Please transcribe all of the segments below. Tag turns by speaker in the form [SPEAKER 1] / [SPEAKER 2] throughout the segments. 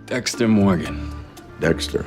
[SPEAKER 1] Dexter Morgan.
[SPEAKER 2] Dexter?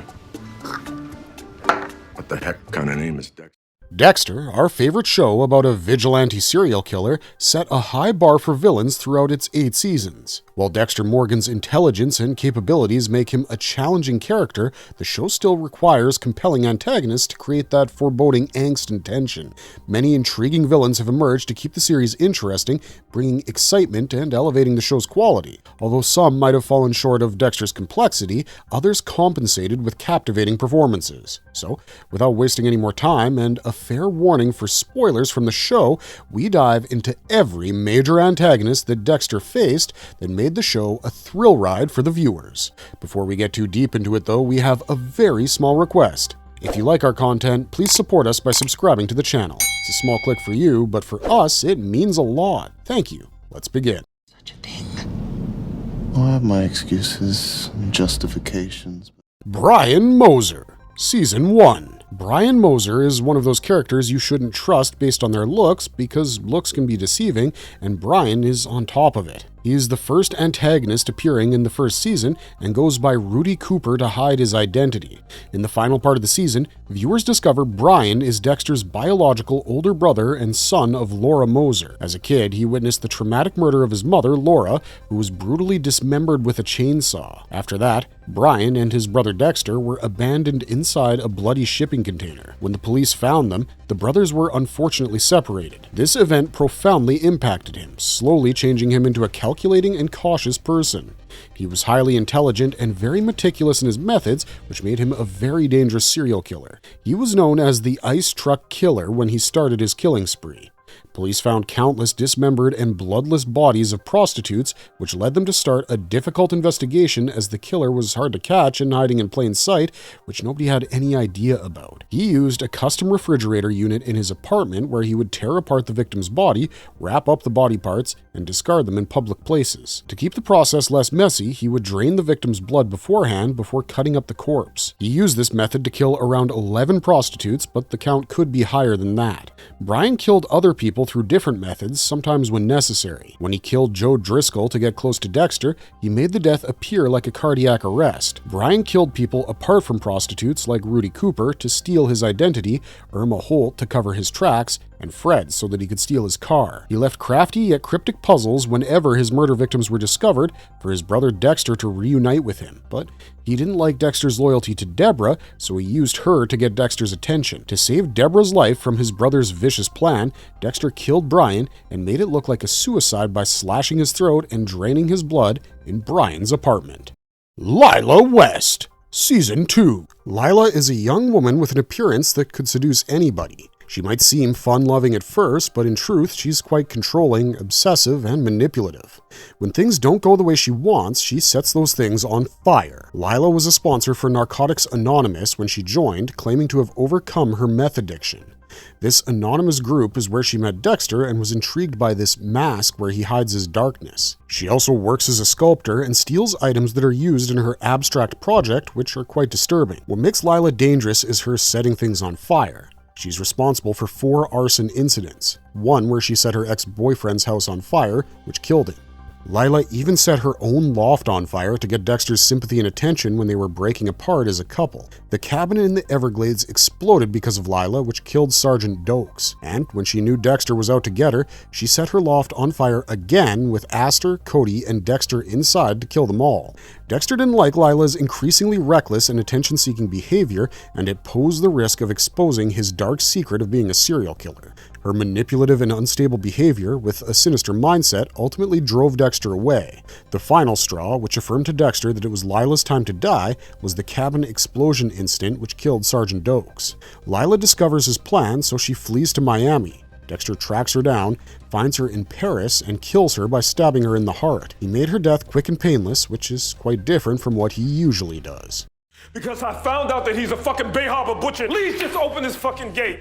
[SPEAKER 2] What the heck kind of name is Dexter?
[SPEAKER 3] Dexter, our favorite show about a vigilante serial killer, set a high bar for villains throughout its 8 seasons. While Dexter Morgan's intelligence and capabilities make him a challenging character, the show still requires compelling antagonists to create that foreboding angst and tension. Many intriguing villains have emerged to keep the series interesting, bringing excitement and elevating the show's quality. Although some might have fallen short of Dexter's complexity, others compensated with captivating performances. So, without wasting any more time and a fair warning for spoilers from the show, we dive into every major antagonist that Dexter faced that made the show a thrill ride for the viewers. Before we get too deep into it though, we have a very small request. If you like our content, please support us by subscribing to the channel. It's a small click for you, but for us, it means a lot. Thank you. Let's begin.
[SPEAKER 4] Such a thing. Oh, I have my excuses and justifications.
[SPEAKER 3] Brian Moser, Season 1. Brian Moser is one of those characters you shouldn't trust based on their looks because looks can be deceiving, and Brian is on top of it. He's the first antagonist appearing in the first season and goes by Rudy Cooper to hide his identity. In the final part of the season, viewers discover Brian is Dexter's biological older brother and son of Laura Moser. As a kid, he witnessed the traumatic murder of his mother, Laura, who was brutally dismembered with a chainsaw. After that, Brian and his brother Dexter were abandoned inside a bloody shipping container. When the police found them, the brothers were unfortunately separated. This event profoundly impacted him, slowly changing him into a calculating and cautious person. He was highly intelligent and very meticulous in his methods, which made him a very dangerous serial killer. He was known as the Ice Truck Killer when he started his killing spree. Police found countless dismembered and bloodless bodies of prostitutes, which led them to start a difficult investigation as the killer was hard to catch and hiding in plain sight, which nobody had any idea about. He used a custom refrigerator unit in his apartment where he would tear apart the victim's body, wrap up the body parts, and discard them in public places. To keep the process less messy, he would drain the victim's blood beforehand before cutting up the corpse. He used this method to kill around 11 prostitutes, but the count could be higher than that. Brian killed other people through different methods, sometimes when necessary. When he killed Joe Driscoll to get close to Dexter, he made the death appear like a cardiac arrest. Brian killed people apart from prostitutes like Rudy Cooper to steal his identity, Irma Holt to cover his tracks, and Fred so that he could steal his car. He left crafty yet cryptic puzzles whenever his murder victims were discovered for his brother Dexter to reunite with him. But he didn't like Dexter's loyalty to Deborah, so he used her to get Dexter's attention. To save Deborah's life from his brother's vicious plan, Dexter killed Brian and made it look like a suicide by slashing his throat and draining his blood in Brian's apartment. Lila West, Season 2. Lila is a young woman with an appearance that could seduce anybody. She might seem fun-loving at first, but in truth, she's quite controlling, obsessive, and manipulative. When things don't go the way she wants, she sets those things on fire. Lila was a sponsor for Narcotics Anonymous when she joined, claiming to have overcome her meth addiction. This anonymous group is where she met Dexter and was intrigued by this mask where he hides his darkness. She also works as a sculptor and steals items that are used in her abstract project, which are quite disturbing. What makes Lila dangerous is her setting things on fire. She's responsible for 4 arson incidents, one where she set her ex-boyfriend's house on fire, which killed him. Lila even set her own loft on fire to get Dexter's sympathy and attention when they were breaking apart as a couple. The cabin in the Everglades exploded because of Lila, which killed Sergeant Doakes. And when she knew Dexter was out to get her, she set her loft on fire again with Astor, Cody, and Dexter inside to kill them all. Dexter didn't like Lila's increasingly reckless and attention-seeking behavior, and it posed the risk of exposing his dark secret of being a serial killer. Her manipulative and unstable behavior, with a sinister mindset, ultimately drove Dexter away. The final straw, which affirmed to Dexter that it was Lila's time to die, was the cabin explosion incident which killed Sergeant Doakes. Lila discovers his plan, so she flees to Miami. Dexter tracks her down, finds her in Paris, and kills her by stabbing her in the heart. He made her death quick and painless, which is quite different from what he usually does.
[SPEAKER 5] Because I found out that he's a fucking Bay Harbor butcher. Please just open this fucking gate.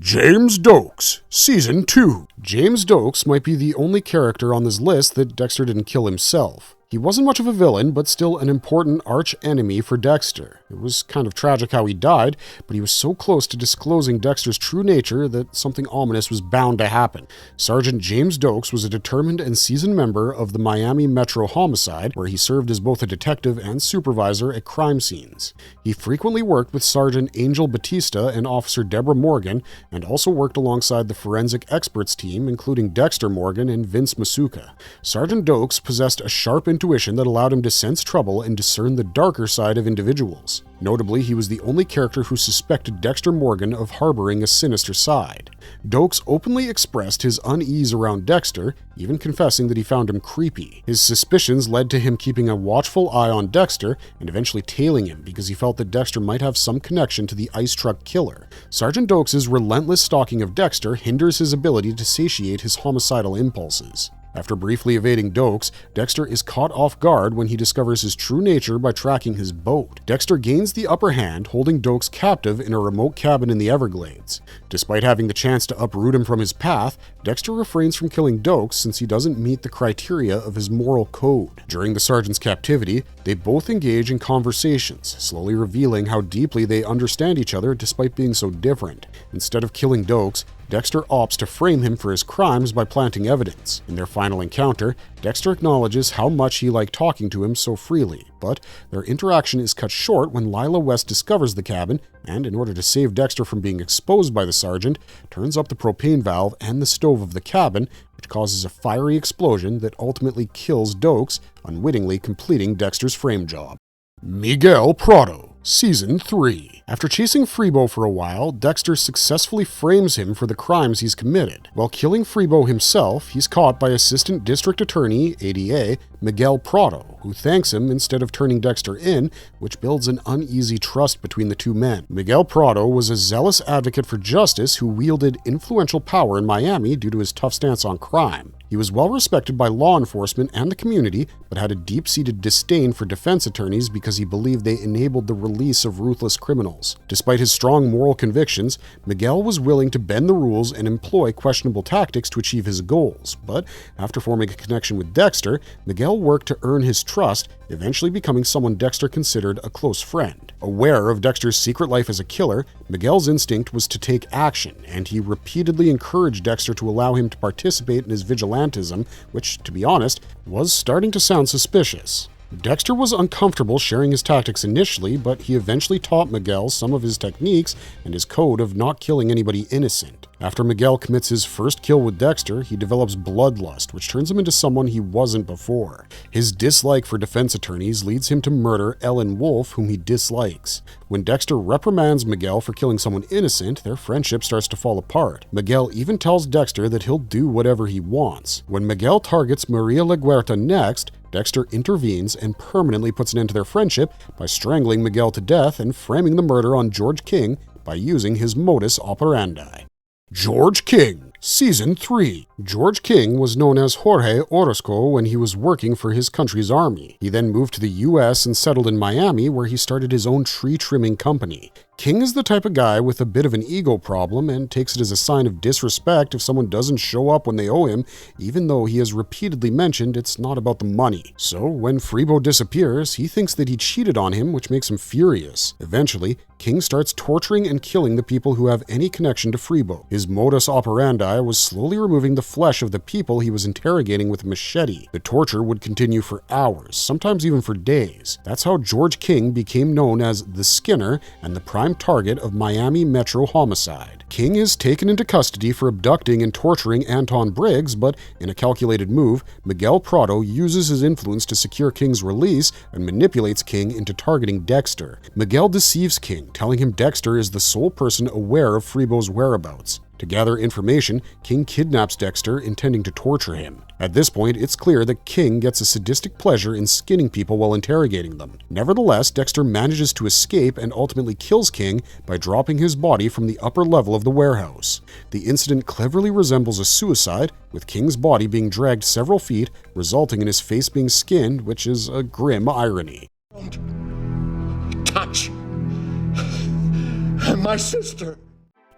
[SPEAKER 3] James Doakes, Season 2. James Doakes might be the only character on this list that Dexter didn't kill himself. He wasn't much of a villain, but still an important arch-enemy for Dexter. It was kind of tragic how he died, but he was so close to disclosing Dexter's true nature that something ominous was bound to happen. Sergeant James Doakes was a determined and seasoned member of the Miami Metro Homicide, where he served as both a detective and supervisor at crime scenes. He frequently worked with Sergeant Angel Batista and Officer Deborah Morgan, and also worked alongside the forensic experts team, including Dexter Morgan and Vince Masuka. Sergeant Doakes possessed a sharp intuition that allowed him to sense trouble and discern the darker side of individuals. Notably, he was the only character who suspected Dexter Morgan of harboring a sinister side. Doakes openly expressed his unease around Dexter, even confessing that he found him creepy. His suspicions led to him keeping a watchful eye on Dexter and eventually tailing him because he felt that Dexter might have some connection to the ice truck killer. Sergeant Doakes' relentless stalking of Dexter hinders his ability to satiate his homicidal impulses. After briefly evading Doakes, Dexter is caught off guard when he discovers his true nature by tracking his boat. Dexter gains the upper hand, holding Doakes captive in a remote cabin in the Everglades. Despite having the chance to uproot him from his path, Dexter refrains from killing Doakes since he doesn't meet the criteria of his moral code. During the sergeant's captivity, they both engage in conversations, slowly revealing how deeply they understand each other despite being so different. Instead of killing Doakes, Dexter opts to frame him for his crimes by planting evidence. In their final encounter, Dexter acknowledges how much he liked talking to him so freely, but their interaction is cut short when Lila West discovers the cabin and, in order to save Dexter from being exposed by the sergeant, turns up the propane valve and the stove of the cabin, which causes a fiery explosion that ultimately kills Doakes, unwittingly completing Dexter's frame job. Miguel Prado, Season 3. After chasing Freebo for a while, Dexter successfully frames him for the crimes he's committed. While killing Freebo himself, he's caught by Assistant District Attorney, ADA, Miguel Prado, who thanks him instead of turning Dexter in, which builds an uneasy trust between the two men. Miguel Prado was a zealous advocate for justice who wielded influential power in Miami due to his tough stance on crime. He was well respected by law enforcement and the community, but had a deep-seated disdain for defense attorneys because he believed they enabled the release of ruthless criminals. Despite his strong moral convictions, Miguel was willing to bend the rules and employ questionable tactics to achieve his goals. But after forming a connection with Dexter, Miguel worked to earn his trust, eventually becoming someone Dexter considered a close friend. Aware of Dexter's secret life as a killer, Miguel's instinct was to take action, and he repeatedly encouraged Dexter to allow him to participate in his vigilantism, which, to be honest, was starting to sound suspicious. Dexter was uncomfortable sharing his tactics initially, but he eventually taught Miguel some of his techniques and his code of not killing anybody innocent. After Miguel commits his first kill with Dexter, he develops bloodlust, which turns him into someone he wasn't before. His dislike for defense attorneys leads him to murder Ellen Wolfe, whom he dislikes. When Dexter reprimands Miguel for killing someone innocent, their friendship starts to fall apart. Miguel even tells Dexter that he'll do whatever he wants. When Miguel targets Maria Laguerta next, Dexter intervenes and permanently puts an end to their friendship by strangling Miguel to death and framing the murder on George King by using his modus operandi. George King, Season 3. George King was known as Jorge Orozco when he was working for his country's army. He then moved to the U.S. and settled in Miami, where he started his own tree trimming company. King is the type of guy with a bit of an ego problem and takes it as a sign of disrespect if someone doesn't show up when they owe him, even though he has repeatedly mentioned it's not about the money. So when Freebo disappears, he thinks that he cheated on him, which makes him furious. Eventually, King starts torturing and killing the people who have any connection to Freebo. His modus operandi was slowly removing the flesh of the people he was interrogating with a machete. The torture would continue for hours, sometimes even for days. That's how George King became known as the Skinner and the prime target of Miami Metro Homicide. King is taken into custody for abducting and torturing Anton Briggs, but in a calculated move, Miguel Prado uses his influence to secure King's release and manipulates King into targeting Dexter. Miguel deceives King, telling him Dexter is the sole person aware of Freebo's whereabouts. To gather information, King kidnaps Dexter, intending to torture him. At this point, it's clear that King gets a sadistic pleasure in skinning people while interrogating them. Nevertheless, Dexter manages to escape and ultimately kills King by dropping his body from the upper level of the warehouse. The incident cleverly resembles a suicide, with King's body being dragged several feet, resulting in his face being skinned, which is a grim irony.
[SPEAKER 1] Don't touch my sister.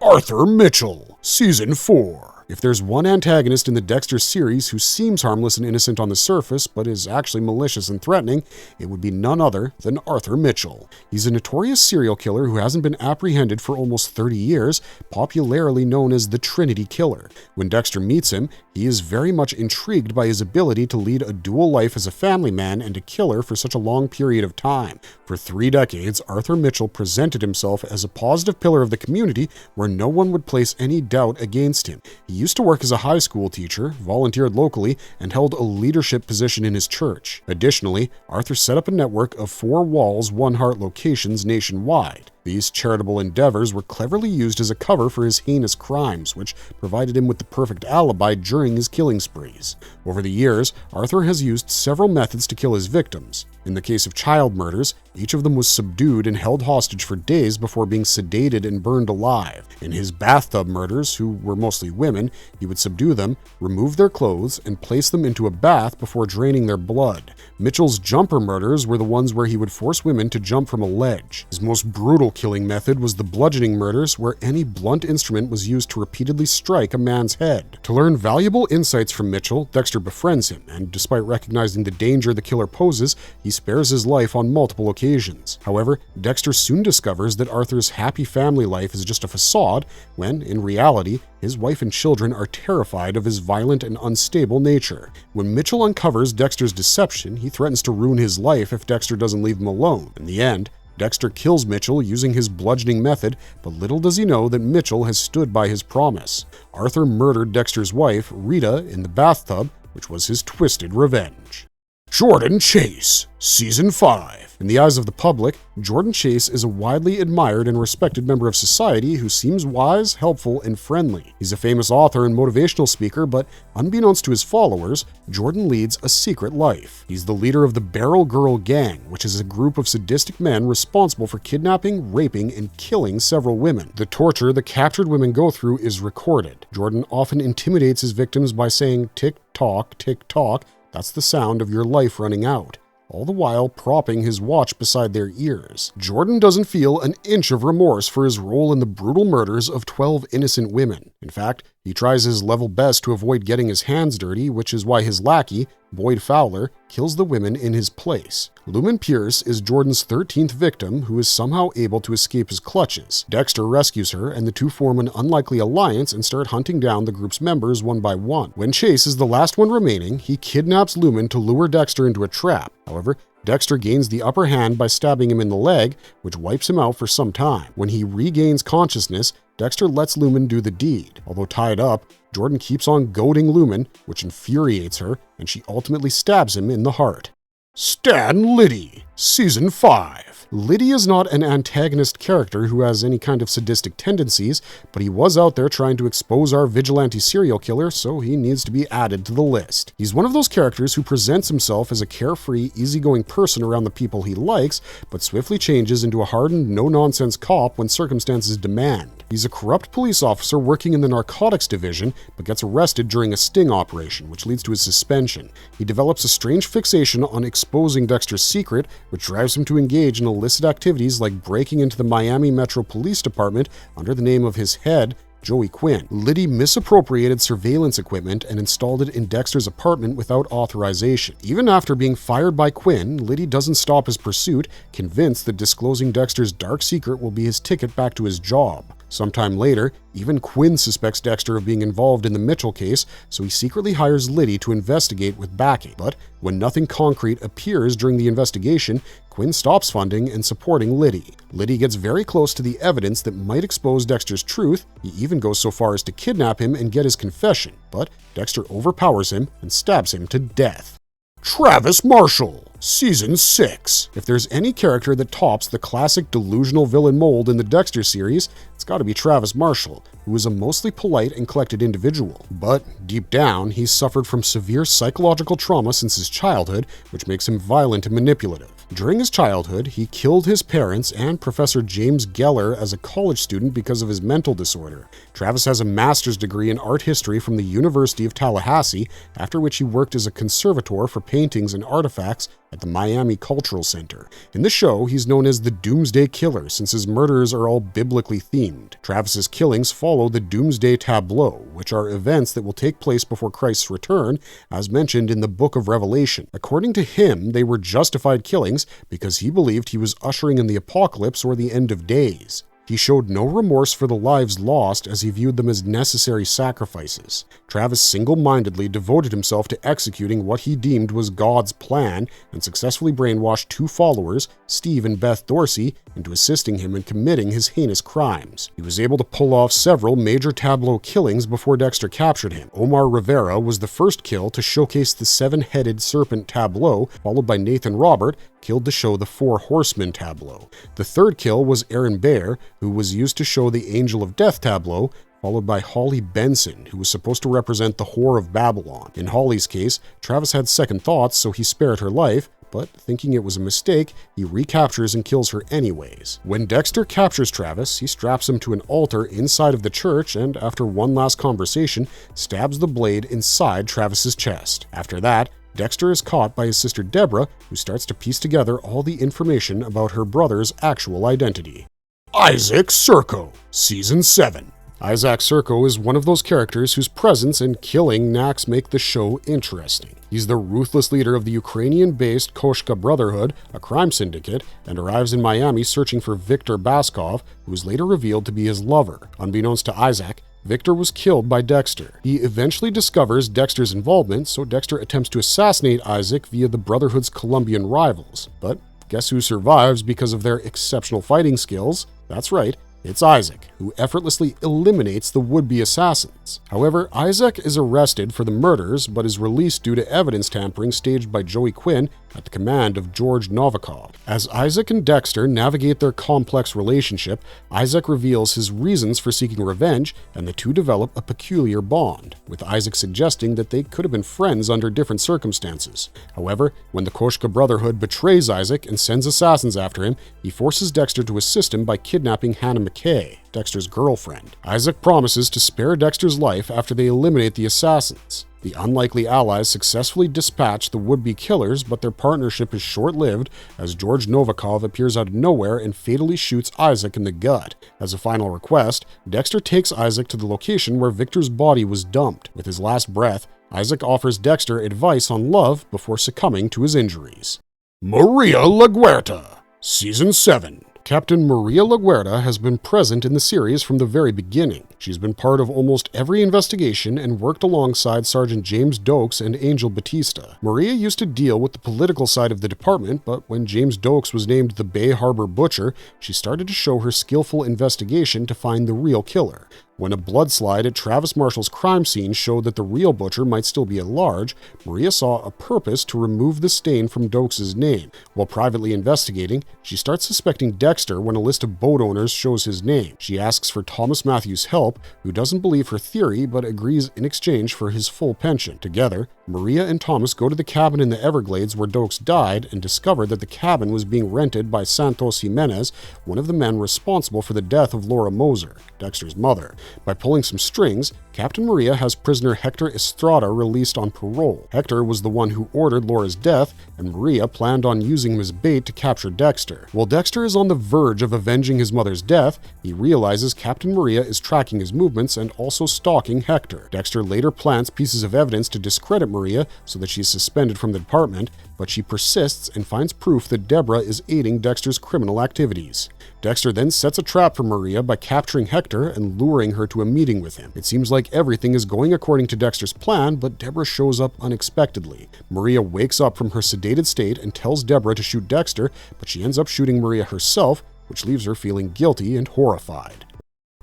[SPEAKER 3] Arthur Mitchell, Season 4. If there's one antagonist in the Dexter series who seems harmless and innocent on the surface, but is actually malicious and threatening, it would be none other than Arthur Mitchell. He's a notorious serial killer who hasn't been apprehended for almost 30 years, popularly known as the Trinity Killer. When Dexter meets him, he is very much intrigued by his ability to lead a dual life as a family man and a killer for such a long period of time. For 3 decades, Arthur Mitchell presented himself as a positive pillar of the community where no one would place any doubt against him. He used to work as a high school teacher, volunteered locally, and held a leadership position in his church. Additionally, Arthur set up a network of 4 Walls, 1 Heart locations nationwide. These charitable endeavors were cleverly used as a cover for his heinous crimes, which provided him with the perfect alibi during his killing sprees. Over the years, Arthur has used several methods to kill his victims. In the case of child murders, each of them was subdued and held hostage for days before being sedated and burned alive. In his bathtub murders, who were mostly women, he would subdue them, remove their clothes, and place them into a bath before draining their blood. Mitchell's jumper murders were the ones where he would force women to jump from a ledge. His most brutal killing method was the bludgeoning murders, where any blunt instrument was used to repeatedly strike a man's head. To learn valuable insights from Mitchell, Dexter befriends him, and despite recognizing the danger the killer poses, he spares his life on multiple occasions. However, Dexter soon discovers that Arthur's happy family life is just a facade, when, in reality, his wife and children are terrified of his violent and unstable nature. When Mitchell uncovers Dexter's deception, he threatens to ruin his life if Dexter doesn't leave him alone. In the end, Dexter kills Mitchell using his bludgeoning method, but little does he know that Mitchell has stood by his promise. Arthur murdered Dexter's wife, Rita, in the bathtub, which was his twisted revenge. Jordan Chase, Season 5. In the eyes of the public, Jordan Chase is a widely admired and respected member of society who seems wise, helpful, and friendly. He's a famous author and motivational speaker, but unbeknownst to his followers, Jordan leads a secret life. He's the leader of the Barrel Girl Gang, which is a group of sadistic men responsible for kidnapping, raping, and killing several women. The torture the captured women go through is recorded. Jordan often intimidates his victims by saying, "Tick-tock, tick-tock, that's the sound of your life running out," all the while propping his watch beside their ears. Jordan doesn't feel an inch of remorse for his role in the brutal murders of 12 innocent women. In fact, he tries his level best to avoid getting his hands dirty, which is why his lackey, Boyd Fowler, kills the women in his place. Lumen Pierce is Jordan's 13th victim, who is somehow able to escape his clutches. Dexter rescues her, and the two form an unlikely alliance and start hunting down the group's members one by one. When Chase is the last one remaining, he kidnaps Lumen to lure Dexter into a trap. However, Dexter gains the upper hand by stabbing him in the leg, which wipes him out for some time. When he regains consciousness, Dexter lets Lumen do the deed. Although tied up, Jordan keeps on goading Lumen, which infuriates her, and she ultimately stabs him in the heart. Stan Liddy, Season 5. Liddy is not an antagonist character who has any kind of sadistic tendencies, but he was out there trying to expose our vigilante serial killer, so he needs to be added to the list. He's one of those characters who presents himself as a carefree, easygoing person around the people he likes, but swiftly changes into a hardened, no-nonsense cop when circumstances demand. He's a corrupt police officer working in the narcotics division, but gets arrested during a sting operation, which leads to his suspension. He develops a strange fixation on exposing Dexter's secret, which drives him to engage in illicit activities like breaking into the Miami Metro Police Department under the name of his head, Joey Quinn. Liddy misappropriated surveillance equipment and installed it in Dexter's apartment without authorization. Even after being fired by Quinn, Liddy doesn't stop his pursuit, convinced that disclosing Dexter's dark secret will be his ticket back to his job. Sometime later, even Quinn suspects Dexter of being involved in the Mitchell case, so he secretly hires Liddy to investigate with backing. But when nothing concrete appears during the investigation, Quinn stops funding and supporting Liddy. Liddy gets very close to the evidence that might expose Dexter's truth. He even goes so far as to kidnap him and get his confession, but Dexter overpowers him and stabs him to death. Travis Marshall, Season 6. If there's any character that tops the classic delusional villain mold in the Dexter series, it's got to be Travis Marshall, who is a mostly polite and collected individual. But deep down, he's suffered from severe psychological trauma since his childhood, which makes him violent and manipulative. During his childhood, he killed his parents and Professor James Geller as a college student because of his mental disorder. Travis has a master's degree in art history from the University of Tallahassee, after which he worked as a conservator for paintings and artifacts at the Miami Cultural Center. In the show, he's known as the Doomsday Killer since his murders are all biblically themed. Travis's killings follow the Doomsday Tableau, which are events that will take place before Christ's return, as mentioned in the Book of Revelation. According to him, they were justified killings because he believed he was ushering in the apocalypse or the end of days. He showed no remorse for the lives lost as he viewed them as necessary sacrifices. Travis single-mindedly devoted himself to executing what he deemed was God's plan and successfully brainwashed 2 followers, Steve and Beth Dorsey, into assisting him in committing his heinous crimes. He was able to pull off several major tableau killings before Dexter captured him. Omar Rivera was the first kill to showcase the 7-headed serpent tableau, followed by Nathan Robert, killed to show the 4 horsemen tableau. The third kill was Aaron Baer, who was used to show the Angel of Death tableau, followed by Holly Benson, who was supposed to represent the Whore of Babylon. In Holly's case, Travis had second thoughts, so he spared her life, but thinking it was a mistake, he recaptures and kills her anyways. When Dexter captures Travis, he straps him to an altar inside of the church and, after one last conversation, stabs the blade inside Travis's chest. After that, Dexter is caught by his sister Deborah, who starts to piece together all the information about her brother's actual identity. Isaak Sirko, Season 7. Isaak Sirko is one of those characters whose presence and killing knacks make the show interesting. He's the ruthless leader of the Ukrainian-based Koshka Brotherhood, a crime syndicate, and arrives in Miami searching for Viktor Baskov, who is later revealed to be his lover. Unbeknownst to Isaak, Victor was killed by Dexter. He eventually discovers Dexter's involvement, so Dexter attempts to assassinate Isaak via the Brotherhood's Colombian rivals. But guess who survives because of their exceptional fighting skills? That's right, it's Isaak, who effortlessly eliminates the would-be assassins. However, Isaak is arrested for the murders, but is released due to evidence tampering staged by Joey Quinn at the command of George Novikov. As Isaak and Dexter navigate their complex relationship, Isaak reveals his reasons for seeking revenge, and the two develop a peculiar bond, with Isaak suggesting that they could have been friends under different circumstances. However, when the Koshka Brotherhood betrays Isaak and sends assassins after him, he forces Dexter to assist him by kidnapping Hannah McKay, Dexter's girlfriend. Isaak promises to spare Dexter's life after they eliminate the assassins. The unlikely allies successfully dispatch the would-be killers, but their partnership is short-lived as George Novikov appears out of nowhere and fatally shoots Isaak in the gut. As a final request, Dexter takes Isaak to the location where Victor's body was dumped. With his last breath, Isaak offers Dexter advice on love before succumbing to his injuries. Maria Laguerta, Season 7. Captain Maria Laguerta has been present in the series from the very beginning. She's been part of almost every investigation and worked alongside Sergeant James Doakes and Angel Batista. Maria used to deal with the political side of the department, but when James Doakes was named the Bay Harbor Butcher, she started to show her skillful investigation to find the real killer. When a bloodslide at Travis Marshall's crime scene showed that the real butcher might still be at large, Maria saw a purpose to remove the stain from Doakes' name. While privately investigating, she starts suspecting Dexter when a list of boat owners shows his name. She asks for Thomas Matthews' help, who doesn't believe her theory but agrees in exchange for his full pension. Together, Maria and Thomas go to the cabin in the Everglades where Doakes died and discover that the cabin was being rented by Santos Jimenez, one of the men responsible for the death of Laura Moser, Dexter's mother. By pulling some strings, Captain Maria has prisoner Hector Estrada released on parole. Hector was the one who ordered Laura's death, and Maria planned on using him as bait to capture Dexter. While Dexter is on the verge of avenging his mother's death, he realizes Captain Maria is tracking his movements and also stalking Hector. Dexter later plants pieces of evidence to discredit Maria so that she is suspended from the department, but she persists and finds proof that Deborah is aiding Dexter's criminal activities. Dexter then sets a trap for Maria by capturing Hector and luring her to a meeting with him. It seems like everything is going according to Dexter's plan, but Deborah shows up unexpectedly. Maria wakes up from her sedated state and tells Deborah to shoot Dexter, but she ends up shooting Maria herself, which leaves her feeling guilty and horrified.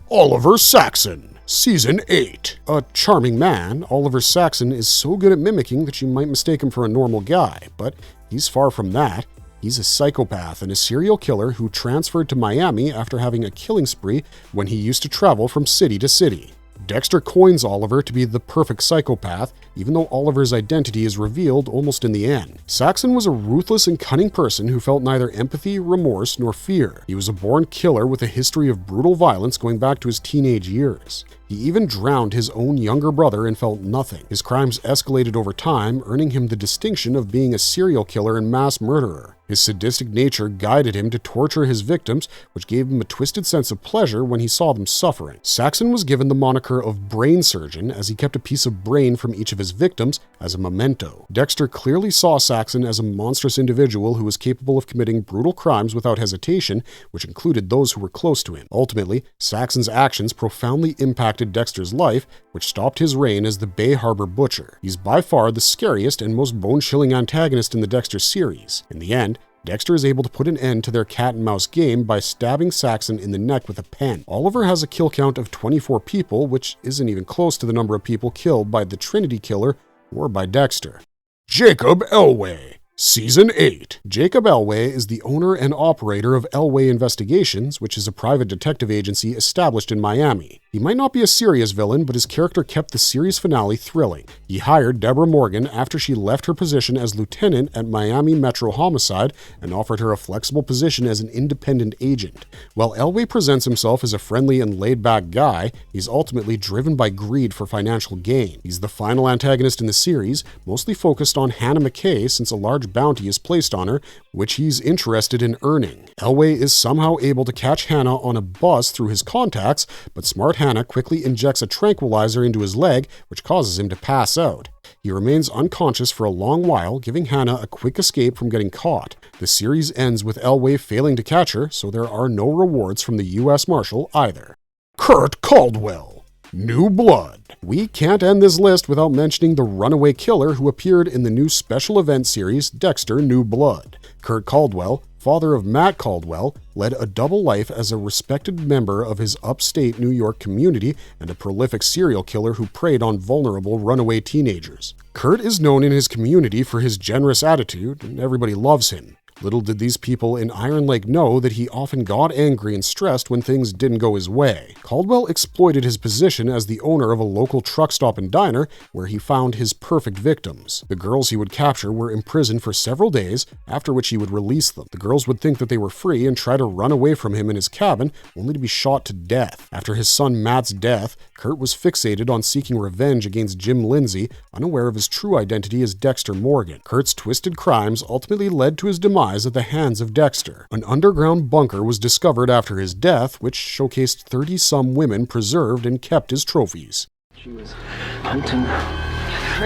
[SPEAKER 3] Oliver Saxon, Season 8. A charming man, Oliver Saxon is so good at mimicking that you might mistake him for a normal guy, but he's far from that. He's a psychopath and a serial killer who transferred to Miami after having a killing spree when he used to travel from city to city. Dexter coins Oliver to be the perfect psychopath, even though Oliver's identity is revealed almost in the end. Saxon was a ruthless and cunning person who felt neither empathy, remorse, nor fear. He was a born killer with a history of brutal violence going back to his teenage years. He even drowned his own younger brother and felt nothing. His crimes escalated over time, earning him the distinction of being a serial killer and mass murderer. His sadistic nature guided him to torture his victims, which gave him a twisted sense of pleasure when he saw them suffering. Saxon was given the moniker of brain surgeon as he kept a piece of brain from each of his victims as a memento. Dexter clearly saw Saxon as a monstrous individual who was capable of committing brutal crimes without hesitation, which included those who were close to him. Ultimately, Saxon's actions profoundly impacted Dexter's life, which stopped his reign as the Bay Harbor Butcher. He's by far the scariest and most bone-chilling antagonist in the Dexter series. In the end, Dexter is able to put an end to their cat-and-mouse game by stabbing Saxon in the neck with a pen. Oliver has a kill count of 24 people, which isn't even close to the number of people killed by the Trinity Killer or by Dexter. Jacob Elway. Season 8. Jacob Elway is the owner and operator of Elway Investigations, which is a private detective agency established in Miami. He might not be a serious villain, but his character kept the series finale thrilling. He hired Dexter Morgan after she left her position as lieutenant at Miami Metro Homicide and offered her a flexible position as an independent agent. While Elway presents himself as a friendly and laid-back guy, he's ultimately driven by greed for financial gain. He's the final antagonist in the series, mostly focused on Hannah McKay since a large bounty is placed on her, which he's interested in earning. Elway is somehow able to catch Hannah on a bus through his contacts, but smart Hannah quickly injects a tranquilizer into his leg, which causes him to pass out. He remains unconscious for a long while, giving Hannah a quick escape from getting caught. The series ends with Elway failing to catch her, so there are no rewards from the U.S. Marshal either. Kurt Caldwell. New Blood. We can't end this list without mentioning the runaway killer who appeared in the new special event series Dexter New Blood. Kurt Caldwell, father of Matt Caldwell, led a double life as a respected member of his upstate New York community and a prolific serial killer who preyed on vulnerable runaway teenagers. Kurt is known in his community for his generous attitude, and everybody loves him. Little did these people in Iron Lake know that he often got angry and stressed when things didn't go his way. Caldwell exploited his position as the owner of a local truck stop and diner where he found his perfect victims. The girls he would capture were imprisoned for several days, after which he would release them. The girls would think that they were free and try to run away from him in his cabin, only to be shot to death. After his son Matt's death, Kurt was fixated on seeking revenge against Jim Lindsay, unaware of his true identity as Dexter Morgan. Kurt's twisted crimes ultimately led to his demise at the hands of Dexter. An underground bunker was discovered after his death, which showcased 30-some women preserved and kept as trophies.
[SPEAKER 6] She was hunting.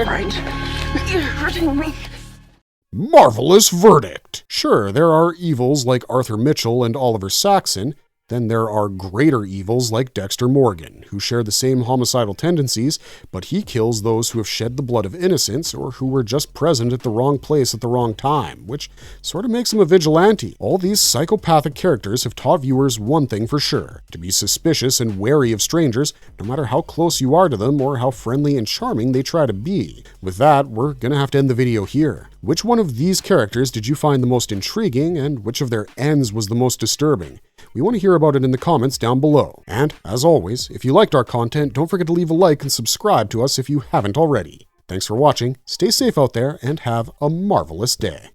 [SPEAKER 6] Right? You're hurting me.
[SPEAKER 3] Marvelous verdict. Sure, there are evils like Arthur Mitchell and Oliver Saxon. Then there are greater evils like Dexter Morgan, who share the same homicidal tendencies, but he kills those who have shed the blood of innocence or who were just present at the wrong place at the wrong time, which sort of makes him a vigilante. All these psychopathic characters have taught viewers one thing for sure: to be suspicious and wary of strangers, no matter how close you are to them or how friendly and charming they try to be. With that, we're gonna have to end the video here. Which one of these characters did you find the most intriguing, and which of their ends was the most disturbing? We want to hear about it in the comments down below. And, as always, if you liked our content, don't forget to leave a like and subscribe to us if you haven't already. Thanks for watching, stay safe out there, and have a marvelous day.